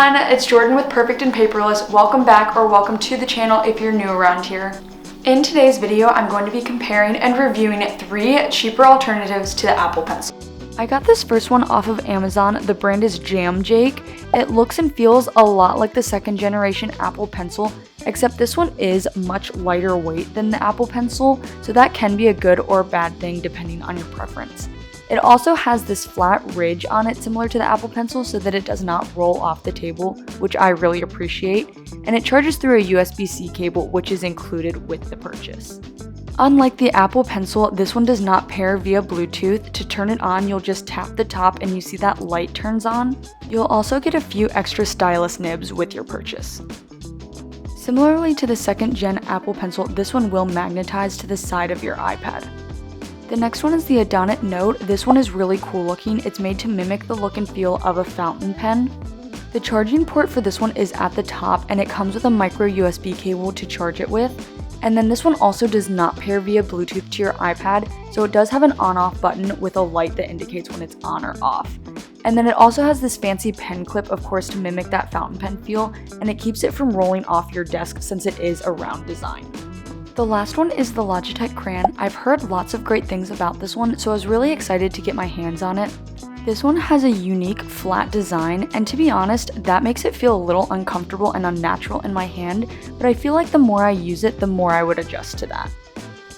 everyone, it's Jordan with Perfect and Paperless. Welcome back or welcome to the channel if you're new around here. In today's video, I'm going to be comparing and reviewing 3 cheaper alternatives to the Apple Pencil. I got this first one off of Amazon. The brand is Jamjake. It looks and feels a lot like the second generation Apple Pencil, except this one is much lighter weight than the Apple Pencil, so that can be a good or bad thing depending on your preference. It also has this flat ridge on it similar to the Apple Pencil so that it does not roll off the table, which I really appreciate, and it charges through a USB-C cable, which is included with the purchase. Unlike the Apple Pencil, this one does not pair via Bluetooth. To turn it on, you'll just tap the top and you see that light turns on. You'll also get a few extra stylus nibs with your purchase. Similarly to the second gen Apple Pencil, this one will magnetize to the side of your iPad. The next one is the Adonit Note. This one is really cool looking. It's made to mimic the look and feel of a fountain pen. The charging port for this one is at the top and it comes with a micro USB cable to charge it with. And then this one also does not pair via Bluetooth to your iPad, so it does have an on-off button with a light that indicates when it's on or off. And then it also has this fancy pen clip, of course, to mimic that fountain pen feel, and it keeps it from rolling off your desk since it is a round design. The last one is the Logitech Crayon. I've heard lots of great things about this one, so I was really excited to get my hands on it. This one has a unique flat design, and to be honest, that makes it feel a little uncomfortable and unnatural in my hand, but I feel like the more I use it, the more I would adjust to that.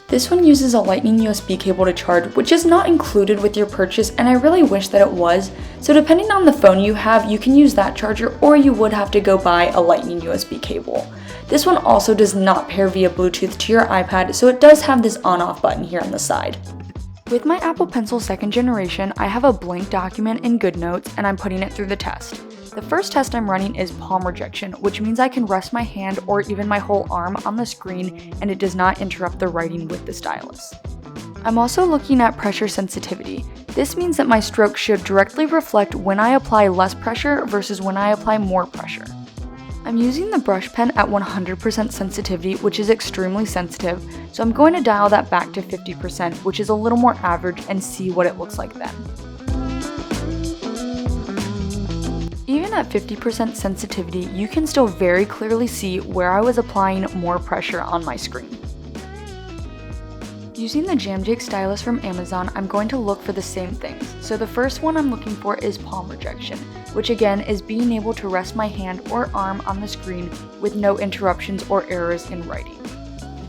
This one uses a lightning USB cable to charge, which is not included with your purchase, and I really wish that it was. So depending on the phone you have, you can use that charger, or you would have to go buy a lightning USB cable. This one also does not pair via Bluetooth to your iPad, so it does have this on-off button here on the side. With my Apple Pencil 2nd generation, I have a blank document in GoodNotes and I'm putting it through the test. The first test I'm running is palm rejection, which means I can rest my hand or even my whole arm on the screen and it does not interrupt the writing with the stylus. I'm also looking at pressure sensitivity. This means that my stroke should directly reflect when I apply less pressure versus when I apply more pressure. I'm using the brush pen at 100% sensitivity, which is extremely sensitive, so I'm going to dial that back to 50%, which is a little more average, and see what it looks like then. Even at 50% sensitivity, you can still very clearly see where I was applying more pressure on my screen. Using the Jamjake stylus from Amazon, I'm going to look for the same things. So the first one I'm looking for is palm rejection, which again is being able to rest my hand or arm on the screen with no interruptions or errors in writing.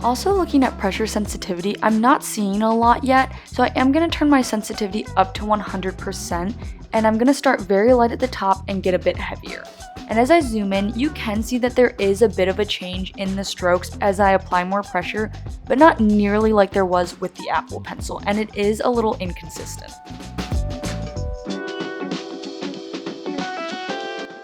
Also looking at pressure sensitivity, I'm not seeing a lot yet, so I am going to turn my sensitivity up to 100%, and I'm going to start very light at the top and get a bit heavier. And as I zoom in, you can see that there is a bit of a change in the strokes as I apply more pressure, but not nearly like there was with the Apple Pencil, and it is a little inconsistent.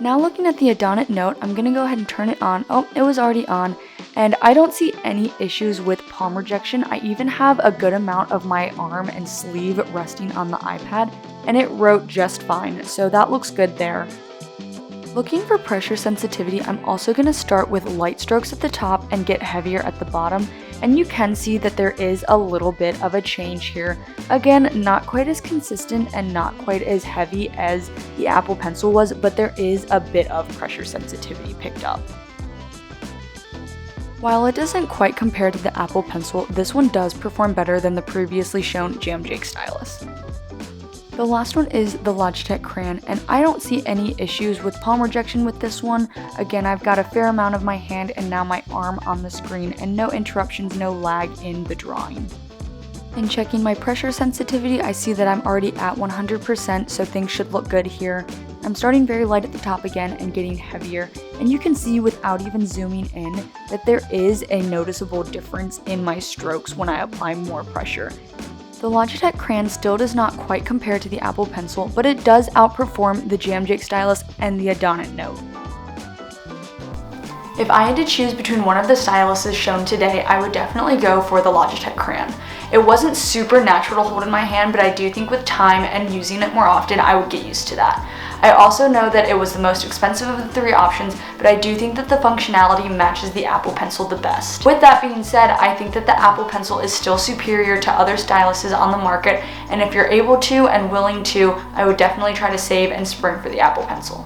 Now looking at the Adonit Note, I'm going to go ahead and turn it on. Oh, it was already on. And I don't see any issues with palm rejection. I even have a good amount of my arm and sleeve resting on the iPad, and it wrote just fine, so that looks good there. Looking for pressure sensitivity, I'm also going to start with light strokes at the top and get heavier at the bottom, and you can see that there is a little bit of a change here. Again, not quite as consistent and not quite as heavy as the Apple Pencil was, but there is a bit of pressure sensitivity picked up. While it doesn't quite compare to the Apple Pencil, this one does perform better than the previously shown Jamjake stylus. The last one is the Logitech Crayon, and I don't see any issues with palm rejection with this one. Again, I've got a fair amount of my hand and now my arm on the screen, and no interruptions, no lag in the drawing. In checking my pressure sensitivity, I see that I'm already at 100%, so things should look good here. I'm starting very light at the top again and getting heavier, and you can see without even zooming in that there is a noticeable difference in my strokes when I apply more pressure. The Logitech Crayon still does not quite compare to the Apple Pencil, but it does outperform the Jamjake stylus and the Adonit Note. If I had to choose between one of the styluses shown today, I would definitely go for the Logitech Crayon. It wasn't super natural to hold in my hand, but I do think with time and using it more often, I would get used to that. I also know that it was the most expensive of the 3 options, but I do think that the functionality matches the Apple Pencil the best. With that being said, I think that the Apple Pencil is still superior to other styluses on the market, and if you're able to and willing to, I would definitely try to save and spring for the Apple Pencil.